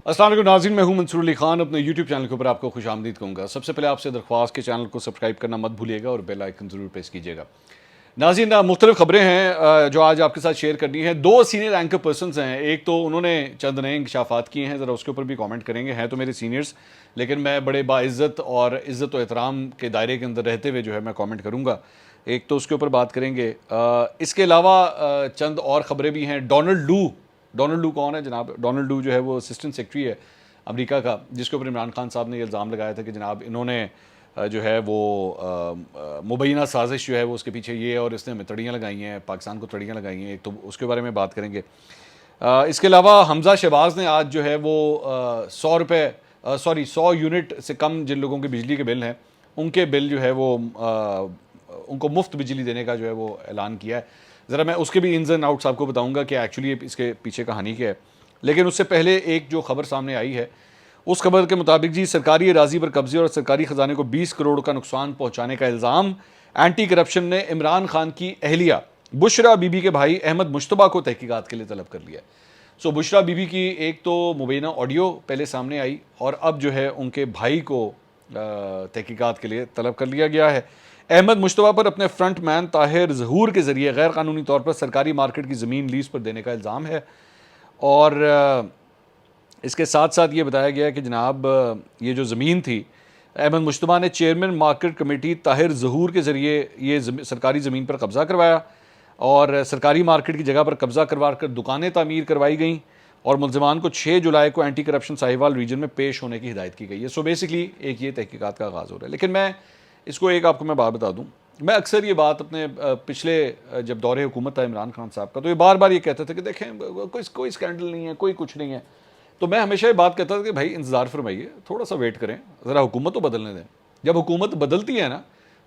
अस्सलाम वालेकुम नाज़रीन, मैं हूं मंसूर अली खान। अपने यूट्यूब चैनल के ऊपर आपको खुशामदीद कहूँगा। सबसे पहले आपसे दरख्वास्त के चैनल को सब्सक्राइब करना मत भूलिएगा और बेल आइकन ज़रूर प्रेस कीजिएगा। नाज़रीन, मुख्तलिफ खबरें हैं जो आज आपके साथ शेयर करनी है। दो सीनियर एंकर पर्सनस हैं, एक तो उन्होंने चंद नए इंकशाफात किए हैं, ज़रा उसके ऊपर भी कॉमेंट करेंगे। हैं तो मेरे सीनियर्स, लेकिन मैं बड़े बाइज़्ज़त और इज़्ज़त व एहतराम के दायरे के अंदर रहते हुए जो है मैं कॉमेंट करूँगा। एक तो उसके ऊपर बात करेंगे। इसके अलावा चंद और ख़बरें भी हैं। डोनाल्ड लू कौन है जनाब? डोनाल्ड लू जो है वो असिस्टेंट सेक्रेटरी है अमेरिका का, जिसके ऊपर इमरान खान साहब ने इल्ज़ाम लगाया था कि जनाब इन्होंने जो है वो मुबैना साजिश जो है वो उसके पीछे ये है और इसने हमें तड़ियाँ लगाई हैं, पाकिस्तान को तड़ियाँ लगाई हैं। एक तो उसके बारे में बात करेंगे। इसके अलावा हमज़ा शहबाज ने आज जो है वो 100 यूनिट से कम जिन लोगों के बिजली के बिल हैं उनके बिल जो है वो उनको मुफ्त बिजली देने का जो है वो ऐलान किया है। ज़रा मैं उसके भी इन्स एंड आउट्स आपको बताऊंगा कि एक्चुअली इसके पीछे कहानी क्या है। लेकिन उससे पहले एक जो खबर सामने आई है, उस खबर के मुताबिक जी सरकारी अराजी पर कब्जे और सरकारी ख़जाने को 20 करोड़ का नुकसान पहुँचाने का इल्ज़ाम। एंटी करप्शन ने इमरान खान की अहलिया बुशरा बीबी के भाई अहमद मुश्तबा को तहकीकात के लिए तलब कर लिया। सो बुशरा बीबी की एक तो मुबैना ऑडियो पहले सामने आई और अब जो है उनके भाई को तहकीकात के लिए तलब कर लिया गया है। अहमद मुश्तबा पर अपने फ्रंट मैन ताहिर ज़हूर के ज़रिए गैर कानूनी तौर पर सरकारी मार्केट की ज़मीन लीज़ पर देने का इल्ज़ाम है। और इसके साथ साथ ये बताया गया कि जनाब ये जो ज़मीन थी, अहमद मुश्तबा ने चेयरमैन मार्केट कमेटी ताहिर ज़हूर के ज़रिए ये सरकारी ज़मीन पर कब्ज़ा करवाया और सरकारी मार्केट की जगह पर कब्ज़ा करवा कर दुकानें तामीर करवाई गई और मुलजमान को 6 जुलाई को एंटी करप्शन साहिवाल रीजन में पेश होने की हिदायत की गई है। सो बेसिकली एक ये तहकीकात का आगाज़ हो रहा है। लेकिन मैं इसको एक आपको मैं बात बता दूं, मैं अक्सर ये बात अपने पिछले जब दौरे हुकूमत था इमरान खान साहब का, तो ये बार बार ये कहते थे कि देखें कोई स्कैंडल नहीं है, कोई कुछ नहीं है। तो मैं हमेशा ये बात कहता था कि भाई इंतज़ार फरमाइए, थोड़ा सा वेट करें, ज़रा हुकूमत तो बदलने दें। जब हुकूमत बदलती है ना,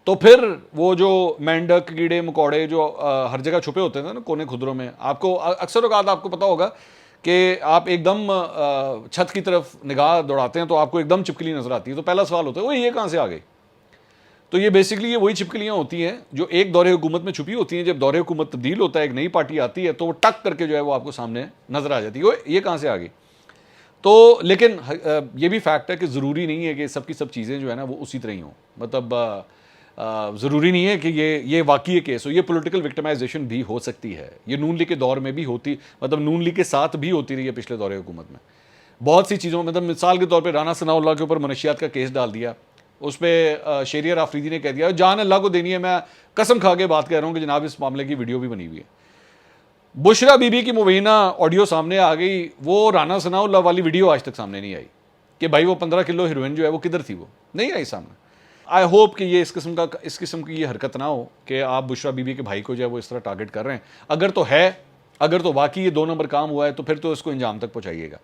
तो फिर वो जो मेंढक कीड़े मकोड़े जो हर जगह छुपे होते थे ना कोने खुदरों में, आपको अक्सर औकात आपको पता होगा कि आप एकदम छत की तरफ निगाह दौड़ाते हैं तो आपको एकदम चिपकली नजर आती है। तो पहला सवाल होता है वो ये कहाँ से आ गई? तो ये बेसिकली ये वही छिपकलियाँ होती हैं जो एक दौरे हुकूमत में छुपी होती हैं। जब दौरे हुकूमत तब्दील होता है, एक नई पार्टी आती है, तो वो टक करके जो है वो आपको सामने नजर आ जाती है, ये कहाँ से आ गई। तो लेकिन ये भी फैक्ट है कि ज़रूरी नहीं है कि सब की सब चीज़ें जो है ना वो उसी तरह ही हों। मतलब ज़रूरी नहीं है कि ये वाकई केस हो। ये पॉलिटिकल विक्टिमाइजेशन भी हो सकती है। ये नून लीग के दौर में भी होती, मतलब नून लीग के साथ भी होती रही है पिछले दौरे हुकूमत में बहुत सी चीज़ों में। मतलब मिसाल के तौर पर राना सनाउल्लाह के ऊपर मनशियात का केस डाल दिया, उस पर शहरियार आफरीदी ने कह दिया जान अल्लाह को देनी है, मैं कसम खा के बात कह रहा हूँ कि जनाब इस मामले की वीडियो भी बनी हुई है। बुशरा बीबी की मुबैना ऑडियो सामने आ गई, वो राना सनाउल्लाह वाली वीडियो आज तक सामने नहीं आई कि भाई वो 15 किलो हीरोइन जो है वो किधर थी, वो नहीं आई सामने। आई होप कि ये इस किस्म की ये हरकत ना हो कि आप बुशरा बीबी के भाई को जो है वो इस तरह टारगेट कर रहे हैं। अगर तो वाकई ये 2 नंबर काम हुआ है तो फिर तो इसको अंजाम तक पहुँचाइएगा।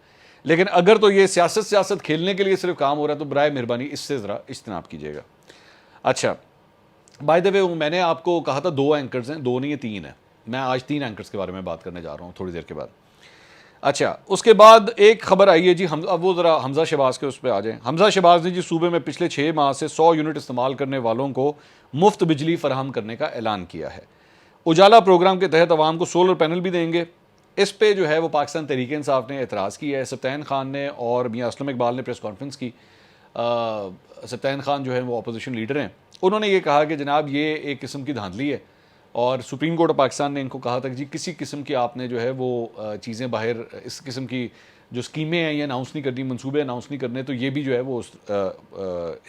लेकिन अगर तो ये सियासत खेलने के लिए सिर्फ काम हो रहा है तो बराए मेहरबानी इससे ज़रा इज्तनाब कीजिएगा। अच्छा, बाय द वे मैंने आपको कहा था 2 एंकर्स हैं, 2 नहीं है 3 है। मैं आज 3 एंकर्स के बारे में बात करने जा रहा हूँ थोड़ी देर के बाद। अच्छा, उसके बाद एक खबर आई है जी, हम अब वो ज़रा हमज़ा शहबाज के उस पर आ जाएँ। हमज़ा शहबाज ने जी सूबे में पिछले 6 माह से 100 यूनिट इस्तेमाल करने वालों को मुफ्त बिजली फराहम करने का ऐलान किया है। उजाला प्रोग्राम के तहत अवाम को सोलर पैनल भी देंगे। इस पे जो है वो पाकिस्तान तहरीक इंसाफ ने एतराज़ किया है। सब्तैन खान ने और मियां असलम इकबाल ने प्रेस कॉन्फ्रेंस की। सब्तैन खान जो है वो अपोजिशन लीडर हैं, उन्होंने ये कहा कि जनाब ये एक किस्म की धांधली है और सुप्रीम कोर्ट ऑफ पाकिस्तान ने इनको कहा था कि जी किसी किस्म की आपने जो है वो चीज़ें बाहर इस किस्म की जो स्कीमें हैं ये अनाउंस नहीं करनी, मनसूबे अनाउंस नहीं करने, तो ये भी जो है वो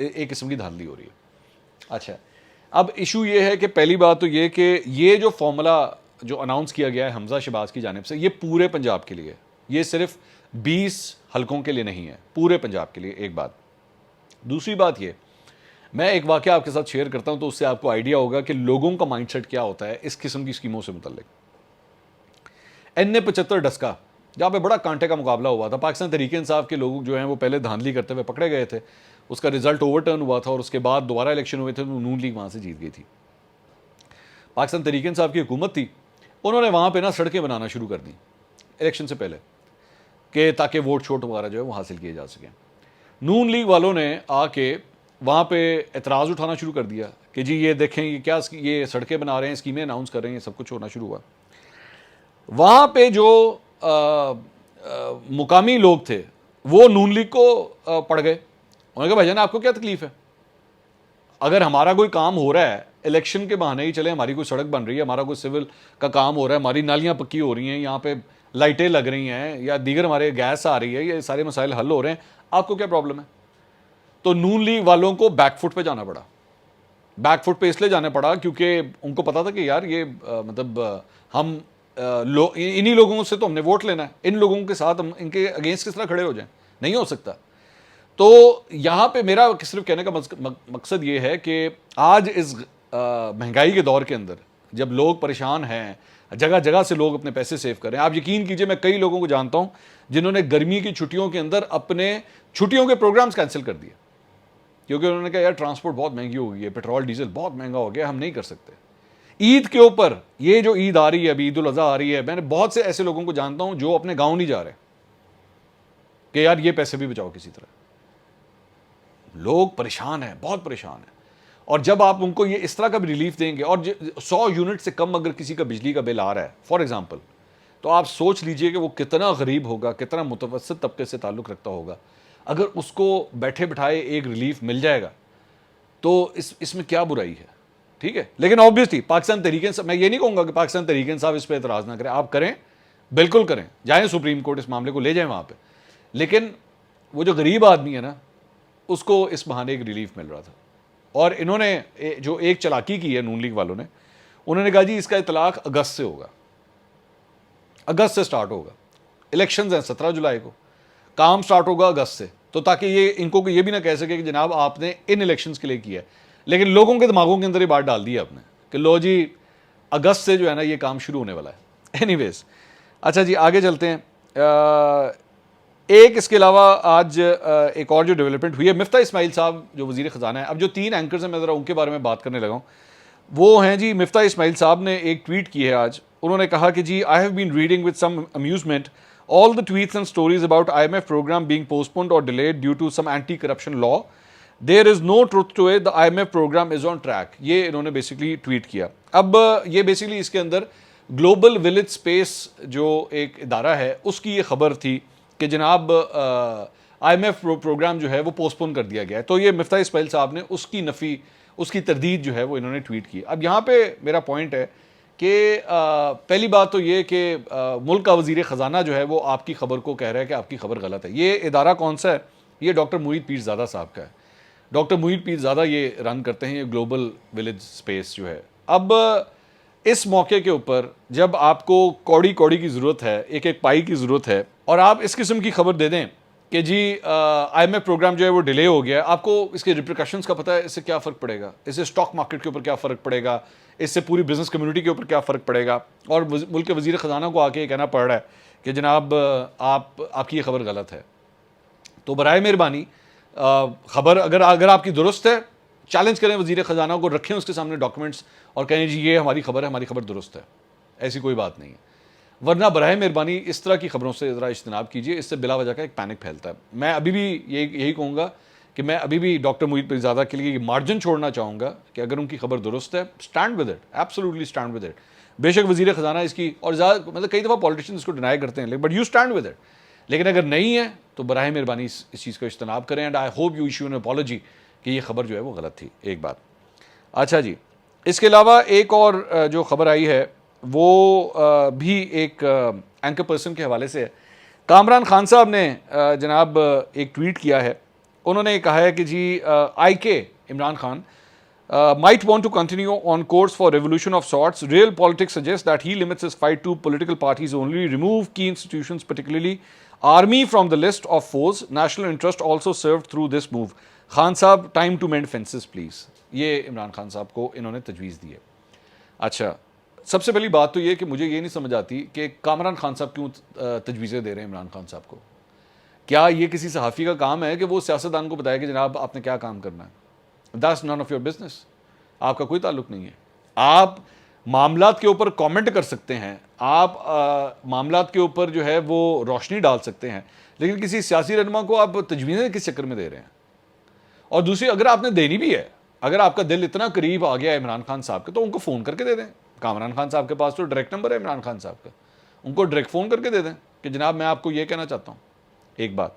एक किस्म की धांधली हो रही है। अच्छा, अब इशू ये है कि पहली बात तो ये कि ये जो फॉर्मूला जो अनाउंस किया गया है हमज़ा शहबाज की जानिब से, ये पूरे पंजाब के लिए, ये सिर्फ 20 हलकों के लिए नहीं है, पूरे पंजाब के लिए। एक बात। दूसरी बात ये, मैं एक वाक़या आपके साथ शेयर करता हूं तो उससे आपको आइडिया होगा कि लोगों का माइंडसेट क्या होता है इस किस्म की स्कीमों से मुतल्लिक। NA-75 डस्का, जहाँ पे बड़ा कांटे का मुकाबला हुआ था, पाकिस्तान तहरीक इंसाफ के लोग जो हैं वो पहले धांधली करते हुए पकड़े गए थे, उसका रिजल्ट ओवरटर्न हुआ था और उसके बाद दोबारा इलेक्शन हुए थे तो नून लीग वहाँ से जीत गई थी। पाकिस्तान तहरीक इंसाफ की हुकूमत थी, उन्होंने वहाँ पे ना सड़कें बनाना शुरू कर दी इलेक्शन से पहले कि ताकि वोट छोट वगैरह जो है वो हासिल किए जा सकें। नून लीग वालों ने आके वहाँ पे एतराज़ उठाना शुरू कर दिया कि जी ये देखें ये क्या, ये सड़कें बना रहे हैं, स्कीमें अनाउंस कर रहे हैं, सब कुछ होना शुरू हुआ। वहाँ पे जो मुकामी लोग थे वो नून लीग को पड़ गए। उन्होंने कहा भाईजान आपको क्या तकलीफ है, अगर हमारा कोई काम हो रहा है इलेक्शन के बहाने ही चले, हमारी कोई सड़क बन रही है, हमारा कोई सिविल का काम हो रहा है, हमारी नालियां पक्की हो रही हैं, यहाँ पे लाइटें लग रही हैं या दीगर हमारे गैस आ रही है, ये सारे मसाइल हल हो रहे हैं, आपको क्या प्रॉब्लम है। तो नून लीग वालों को बैकफुट पे जाना पड़ा। बैकफुट पे इसलिए जाना पड़ा क्योंकि उनको पता था कि यार ये हम इन्हीं लोगों से तो हमने वोट लेना है, इन लोगों के साथ हम इनके अगेंस्ट किस तरह खड़े हो जाएं, नहीं हो सकता। तो यहाँ पे मेरा सिर्फ कहने का मकसद ये है कि आज इस महंगाई के दौर के अंदर जब लोग परेशान हैं, जगह जगह से लोग अपने पैसे सेव कर रहे हैं, आप यकीन कीजिए मैं कई लोगों को जानता हूं जिन्होंने गर्मी की छुट्टियों के अंदर अपने छुट्टियों के प्रोग्राम्स कैंसिल कर दिए क्योंकि उन्होंने कहा यार ट्रांसपोर्ट बहुत महंगी हो गई है, पेट्रोल डीजल बहुत महंगा हो गया, हम नहीं कर सकते। ईद के ऊपर, ये जो ईद आ रही है अभी, ईद उल अज़हा आ रही है, मैंने बहुत से ऐसे लोगों को जानता हूं जो अपने गांव नहीं जा रहे कि यार ये पैसे भी बचाओ किसी तरह। लोग परेशान हैं, बहुत परेशान हैं। और जब आप उनको ये इस तरह का भी रिलीफ देंगे, और 100 यूनिट से कम अगर किसी का बिजली का बिल आ रहा है फॉर एग्जांपल, तो आप सोच लीजिए कि वो कितना गरीब होगा, कितना मुतवस्सित तबके से ताल्लुक़ रखता होगा। अगर उसको बैठे बिठाए एक रिलीफ मिल जाएगा तो इसमें क्या बुराई है, ठीक है। लेकिन ऑब्वियसली पाकिस्तान तहरीक, मैं ये नहीं कहूँगा कि पाकिस्तान तहरीक इंसाफ इस पर एतराज़ ना करें, आप करें, बिल्कुल करें, जाएँ सुप्रीम कोर्ट, इस मामले को ले जाएँ वहाँ पर। लेकिन वो जो गरीब आदमी है ना, उसको इस बहाने एक रिलीफ मिल रहा था। और इन्होंने जो एक चालाकी की है नून लीग वालों ने, उन्होंने कहा जी इसका इतलाक अगस्त से होगा, अगस्त से स्टार्ट होगा, इलेक्शंस हैं 17 जुलाई को, काम स्टार्ट होगा अगस्त से, तो ताकि ये इनको ये भी ना कह सके कि जनाब आपने इन इलेक्शंस के लिए किया है। लेकिन लोगों के दिमागों के अंदर ये बात डाल दी है आपने कि लो जी अगस्त से जो है ना ये काम शुरू होने वाला है। एनीवेज, अच्छा जी आगे चलते हैं। एक इसके अलावा आज एक और जो डेवलपमेंट हुई है, मिफ्ता इस्माइल साहब जो वज़ीर ख़जाना है, अब जो 3 एंकर्स हैं मैं ज़रा उनके बारे में बात करने लगा हूँ। वो हैं जी, मिफ्ता इस्माइल साहब ने एक ट्वीट की है आज। उन्होंने कहा कि जी I have been reading with some amusement all the tweets and stories about IMF programme being postponed और delayed due to some anti corruption law, there is no truth to it, the IMF programme is on track. ये इन्होंने basically tweet किया। अब ये basically इसके अंदर global village space जो एक इदारा है उसकी ये खबर थी कि जनाब IMF प्रोग्राम जो है वो पोस्टपोन कर दिया गया है। तो ये मिफ्ता इस्माइल साहब ने उसकी नफ़ी, उसकी तरदीद जो है वो इन्होंने ट्वीट की। अब यहाँ पे मेरा पॉइंट है कि पहली बात तो ये कि मुल्क का वज़ीर ख़जाना जो है वो आपकी ख़बर को कह रहा है कि आपकी ख़बर गलत है। ये इदारा कौन सा है? ये डॉक्टर मुईद पीरज़ादा साहब का है। डॉक्टर मुईद पीरज़ादा ये रन करते हैं ये ग्लोबल विलेज स्पेस जो है। अब इस मौके के ऊपर जब आपको कौड़ी कौड़ी की ज़रूरत है, एक एक पाई की ज़रूरत है, और आप इस किस्म की खबर दे दें कि जी IMF प्रोग्राम जो है वो डिले हो गया, आपको इसके रिप्रिकॉशंस का पता है, इससे क्या फ़र्क पड़ेगा, इससे स्टॉक मार्केट के ऊपर क्या फ़र्क पड़ेगा, इससे पूरी बिज़नेस कम्युनिटी के ऊपर क्या फ़र्क पड़ेगा, और मुल्क के वज़ीर ख़जाना को आके ये कहना पड़ रहा है कि जनाब आपकी ये खबर गलत है। तो बराए मेहरबानी खबर अगर आपकी दुरुस्त है, चैलेंज करें वज़ीर ख़जाना को, रखें उसके सामने डॉक्यूमेंट्स और कहें जी ये हमारी खबर है, हमारी खबर दुरुस्त है, ऐसी कोई बात नहीं है। वरना बराए मेहरबानी इस तरह की खबरों से ज़रा इज्तनाब कीजिए, इससे बिला वजह का एक पैनिक फैलता है। मैं अभी भी यही कहूँगा कि मैं अभी भी डॉक्टर मुईद पीरज़ादा के लिए मार्जिन छोड़ना चाहूँगा कि अगर उनकी खबर दुरुस्त है, stand with it, absolutely stand with it. बेशक वज़ीर ख़जाना इसकी, और ज़्यादा मतलब कई दफ़ा पॉलिटिशियंस इसको डिनाई करते हैं, but you stand with it. लेकिन अगर नहीं है तो बराए मेहरबानी इस चीज़ का इज्तनाब करें, and I hope you issue an apology कि ये खबर जो है वो गलत थी। एक बात। अच्छा जी, इसके अलावा एक और जो खबर आई है वो भी एक एंकर पर्सन के हवाले से है। कामरान खान साहब ने जनाब एक ट्वीट किया है। उन्होंने कहा है कि जी IK Imran Khan might want to continue on course for revolution of sorts. Real politics suggests that he limits his fight to political parties only, remove key institutions, particularly army, from the list of foes. National interest also served through this move. Khan साहब, time to mend fences, please. ये इमरान खान साहब को इन्होंने तजवीज़ दी है। अच्छा, सबसे पहली बात तो ये कि मुझे ये नहीं समझ आती कि कामरान खान साहब क्यों तजवीज़ें दे रहे हैं इमरान खान साहब को। क्या ये किसी सहाफ़ी का काम है कि वो सियासतदान को बताए कि जनाब आपने क्या काम करना है? That's none of your business. आपका कोई ताल्लुक नहीं है। आप मामलात के ऊपर कमेंट कर सकते हैं, आप मामलात के ऊपर जो है वो रोशनी डाल सकते हैं, लेकिन किसी सियासी रहनुमा को आप तजवीज़ें किस चक्कर में दे रहे हैं? और दूसरी, अगर आपने देनी भी है, अगर आपका दिल इतना करीब आ गया है इमरान खान साहब के, तो उनको फ़ोन करके दे दें। कामरान खान साहब के पास तो डायरेक्ट नंबर है इमरान खान साहब का, उनको डायरेक्ट फ़ोन करके दे दें कि जनाब मैं आपको ये कहना चाहता हूँ। एक बात।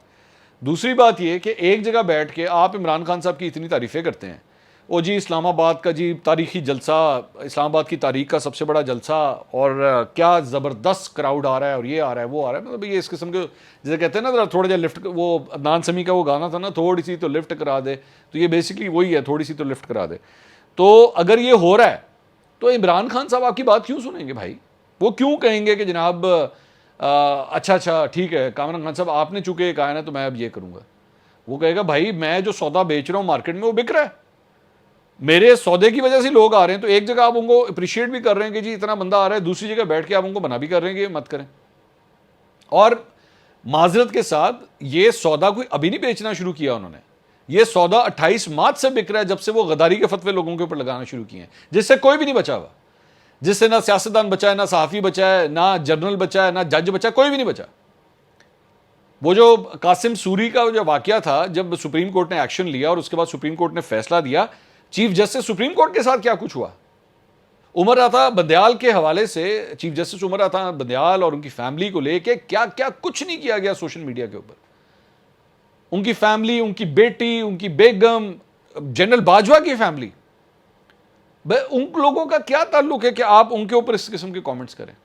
दूसरी बात ये कि एक जगह बैठ के आप इमरान खान साहब की इतनी तारीफ़ें करते हैं, ओ जी इस्लामाबाद का जी तारीखी जलसा, इस्लामाबाद की तारीख का सबसे बड़ा जलसा, और क्या ज़बरदस्त क्राउड आ रहा है और ये आ रहा है वो आ रहा है, मतलब ये इस किस्म के जैसे कहते हैं ना, थोड़ा जा लिफ्ट, वो अदनान समी का वो गाना था ना, थोड़ी सी तो लिफ्ट करा दे, तो ये बेसिकली वही है, थोड़ी सी तो लिफ्ट करा दे। तो अगर ये हो रहा है तो इमरान खान साहब आपकी बात क्यों सुनेंगे भाई? वो क्यों कहेंगे कि जनाब अच्छा ठीक है कामरान खान साहब आपने चूंकि कहा है ना तो मैं अब ये करूँगा? वो कहेगा भाई मैं जो सौदा बेच रहा हूँ मार्केट में वो बिक रहा है, मेरे सौदे की वजह से लोग आ रहे हैं, तो एक जगह आप उनको अप्रिशिएट भी कर रहे हैं कि जी इतना बंदा आ रहा है, दूसरी जगह बैठ के आप उनको मना भी कर रहे हैं कि मत करें। और माजरत के साथ ये सौदा कोई अभी नहीं बेचना शुरू किया उन्होंने, ये सौदा 28 मार्च से बिक रहा है, जब से वो गद्दारी के फतवे लोगों के ऊपर लगाना शुरू किए हैं, जिससे कोई भी नहीं बचा हुआ, जिससे ना सियासतदान बचा है, ना सहाफ़ी बचा है, ना जनरल बचा है, ना जज बचा है, कोई भी नहीं बचा। वो जो कासिम सूरी का जो वाकया था, जब सुप्रीम कोर्ट ने एक्शन लिया और उसके बाद सुप्रीम कोर्ट ने फैसला दिया, चीफ जस्टिस सुप्रीम कोर्ट के साथ क्या कुछ हुआ, उमर अता बंदयाल के हवाले से चीफ जस्टिस उमर अता बंदयाल और उनकी फैमिली को लेके क्या क्या कुछ नहीं किया गया सोशल मीडिया के ऊपर। उनकी फैमिली, उनकी बेटी, उनकी बेगम, जनरल बाजवा की फैमिली, उन लोगों का क्या ताल्लुक है कि आप उनके ऊपर इस किस्म के कमेंट्स करें?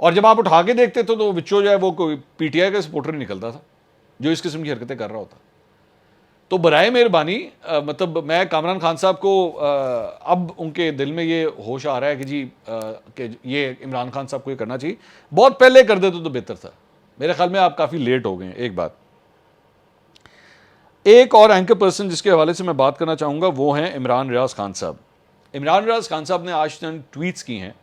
और जब आप उठा के देखते थे तो विचो जो है वो कोई पीटीआई का सपोर्टर ही निकलता था जो इस किस्म की हरकतें कर रहा होता। तो बराए मेहरबानी मतलब मैं कामरान खान साहब को अब उनके दिल में ये होश आ रहा है कि जी कि ये इमरान खान साहब को ये करना चाहिए, बहुत पहले कर देते तो बेहतर था। मेरे ख्याल में आप काफ़ी लेट हो गए हैं। एक बात, एक और एंकर पर्सन जिसके हवाले से मैं बात करना चाहूँगा वो हैं इमरान रियाज खान साहब। इमरान रियाज खान साहब ने आज चंद ट्वीट्स की हैं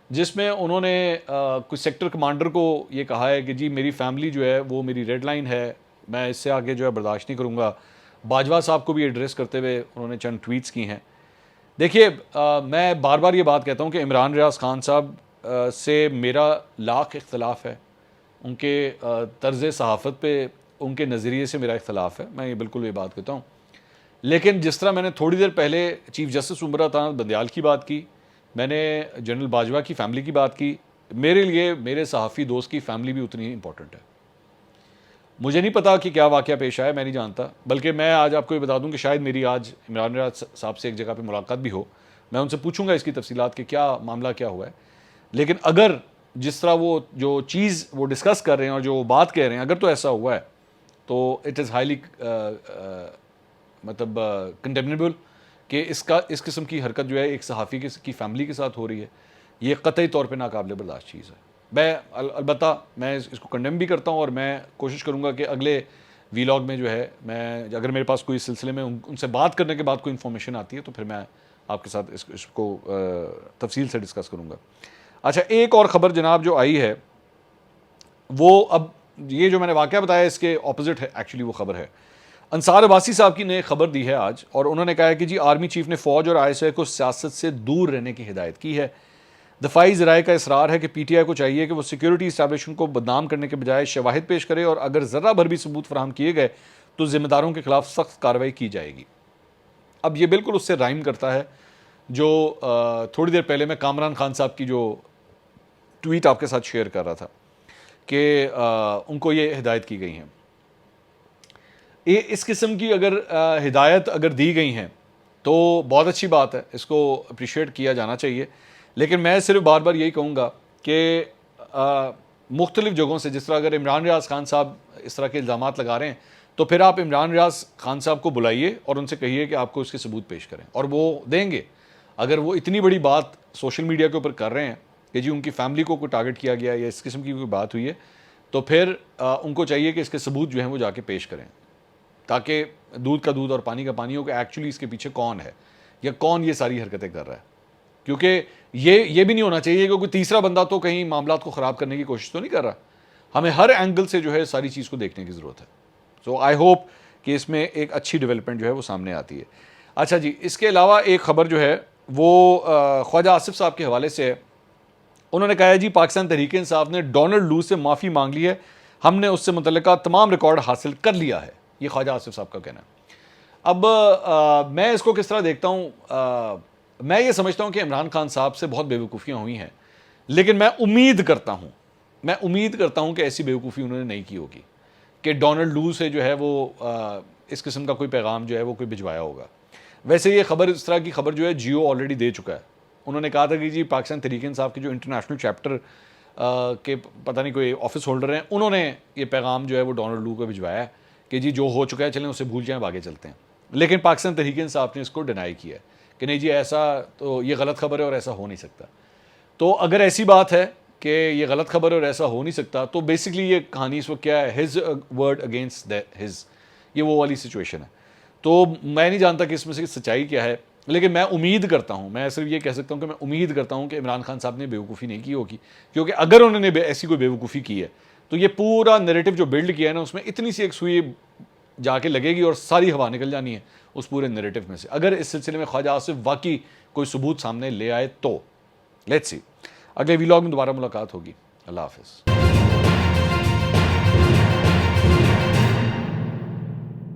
जिसमें उन्होंने कुछ सेक्टर कमांडर को ये कहा है कि जी मेरी फैमिली जो है वो मेरी रेड लाइन है, मैं इससे आगे जो है बर्दाश्त नहीं करूँगा। बाजवा साहब को भी एड्रेस करते हुए उन्होंने चंद ट्वीट्स की हैं। देखिए मैं बार बार ये बात कहता हूँ कि इमरान रियाज खान साहब से मेरा लाख इख्तलाफ है, उनके तर्ज़ सहाफ़त पे, उनके नज़रिए से मेरा इख्तलाफ है, मैं ये बिल्कुल ये बात कहता हूँ। लेकिन जिस तरह मैंने थोड़ी देर पहले चीफ जस्टिस उमर अता बंदयाल की बात की, मैंने जनरल बाजवा की फ़ैमिली की बात की, मेरे लिए मेरे सहाफ़ी दोस्त की फ़ैमिली भी उतनी इंपॉर्टेंट है। मुझे नहीं पता कि क्या वाक़या पेश आया, मैं नहीं जानता, बल्कि मैं आज आपको ये बता दूं कि शायद मेरी आज इमरान रियाज साहब से एक जगह पे मुलाकात भी हो, मैं उनसे पूछूंगा इसकी तफसीलात कि क्या मामला क्या हुआ है। लेकिन अगर जिस तरह वो जो चीज़ वो डिस्कस कर रहे हैं और जो बात कह रहे हैं, अगर तो ऐसा हुआ है तो इट इज़ हाईली मतलब कंडेमनेबल कि इस किस्म की हरकत जो है एक सहाफ़ी की फ़ैमिली के साथ हो रही है, ये कतई तौर पे नाकाबिले बर्दाश्त चीज़ है। मैं अलबत्ता मैं इसको कंडेम भी करता हूँ और मैं कोशिश करूँगा कि अगले वीलॉग में जो है मैं अगर मेरे पास कोई इस सिलसिले में उनसे बात करने के बाद कोई इन्फॉर्मेशन आती है तो फिर मैं आपके साथ इसको तफसील से डिस्कस करूँगा। अच्छा, एक और ख़बर जनाब जो आई है वो, अब ये जो मैंने वाक़या बताया इसके ऑपोजिट है एक्चुअली वो ख़बर है। अंसार अब्बासी साहब की ने खबर दी है आज और उन्होंने कहा है कि जी आर्मी चीफ ने फ़ौज और ISI को सियासत से दूर रहने की हिदायत की है। दफाई ज़राए का इसरार है कि PTI को चाहिए कि वो सिक्योरिटी इस्टेब्लिशमेंट को बदनाम करने के बजाय शवाहिद पेश करे और अगर ज़रा भर भी सबूत फराहम किए गए तो ज़िम्मेदारों के खिलाफ सख्त कार्रवाई की जाएगी। अब ये बिल्कुल उससे राइम करता है जो थोड़ी देर पहले मैं कामरान खान साहब की जो ट्वीट आपके साथ शेयर कर रहा था कि उनको ये हिदायत की गई हैं। इस किस्म की अगर हिदायत अगर दी गई हैं तो बहुत अच्छी बात है, इसको अप्रिशिएट किया जाना चाहिए। लेकिन मैं सिर्फ बार बार यही कहूँगा कि मुख्तलिफ़ जगहों से, जिस तरह अगर इमरान रियाज खान साहब इस तरह के इल्ज़ामात लगा रहे हैं तो फिर आप इमरान रियाज खान साहब को बुलाइए और उनसे कहिए कि आपको इसके सबूत पेश करें, और वो देंगे। अगर वो इतनी बड़ी बात सोशल मीडिया के ऊपर कर रहे हैं कि जी उनकी फैमिली को कोई टारगेट किया गया या इस किस्म की कोई बात हुई है, तो फिर उनको चाहिए कि इसके सबूत जो हैं वो जाके पेश करें, ताकि दूध का दूध और पानी का पानी हो कि एक्चुअली इसके पीछे कौन है या कौन ये सारी हरकतें कर रहा है। क्योंकि ये भी नहीं होना चाहिए कि कोई तीसरा बंदा तो कहीं मामलात को ख़राब करने की कोशिश तो नहीं कर रहा। हमें हर एंगल से जो है सारी चीज़ को देखने की ज़रूरत है। सो आई होप कि इसमें एक अच्छी डेवलपमेंट जो है वो सामने आती है। अच्छा जी, इसके अलावा एक ख़बर जो है वो ख्वाजा आसिफ साहब के हवाले से है। उन्होंने कहा है जी पाकिस्तान तहरीक इंसाफ ने डोनाल्ड लू से माफ़ी मांग ली है, हमने उससे मुतल्लिका तमाम रिकॉर्ड हासिल कर लिया है। ये ख्वाजा आसिफ साहब का कहना है। अब मैं इसको किस तरह देखता हूँ, मैं ये समझता हूँ कि इमरान खान साहब से बहुत बेवकूफ़ियाँ हुई हैं, लेकिन मैं उम्मीद करता हूँ कि ऐसी बेवकूफ़ी उन्होंने नहीं की होगी कि डोनाल्ड लू से जो है वो इस किस्म का कोई पैगाम जो है वो कोई भिजवाया होगा। वैसे ये खबर, इस तरह की खबर जो है जियो ऑलरेडी दे चुका है। उन्होंने कहा था कि जी पाकिस्तान तहरीक-ए-इंसाफ के जो इंटरनेशनल चैप्टर के पता नहीं कोई ऑफिस होल्डर हैं, उन्होंने ये पैगाम जो है वो डोनाल्ड लू को भिजवाया है कि जी जो हो चुका है चलें उसे भूल जाएं, आगे चलते हैं। लेकिन पाकिस्तान तहरीक-ए-इंसाफ ने इसको डिनाई किया है कि नहीं जी ऐसा तो ये गलत खबर है और ऐसा हो नहीं सकता। तो अगर ऐसी बात है कि ये गलत खबर है और ऐसा हो नहीं सकता, तो बेसिकली ये कहानी इस वक्त क्या है, हिज वर्ड अगेंस्ट हिज, ये वो वाली सिचुएशन है। तो मैं नहीं जानता कि इसमें से सच्चाई क्या है, लेकिन मैं उम्मीद करता हूँ, मैं सिर्फ ये कह सकता हूँ कि मैं उम्मीद करता हूँ कि इमरान खान साहब ने बेवकूफ़ी नहीं की होगी, क्योंकि अगर उन्होंने ऐसी कोई बेवकूफ़ी की है तो ये पूरा नैरेटिव जो बिल्ड किया है ना, उसमें इतनी सी एक सुई जाके लगेगी और सारी हवा निकल जानी है उस पूरे नैरेटिव में से, अगर इस सिलसिले में ख्वाजा आसिफ वाकई कोई सबूत सामने ले आए तो। लेट्स सी, अगले व्लॉग में दोबारा मुलाकात होगी। अल्लाह हाफिज़।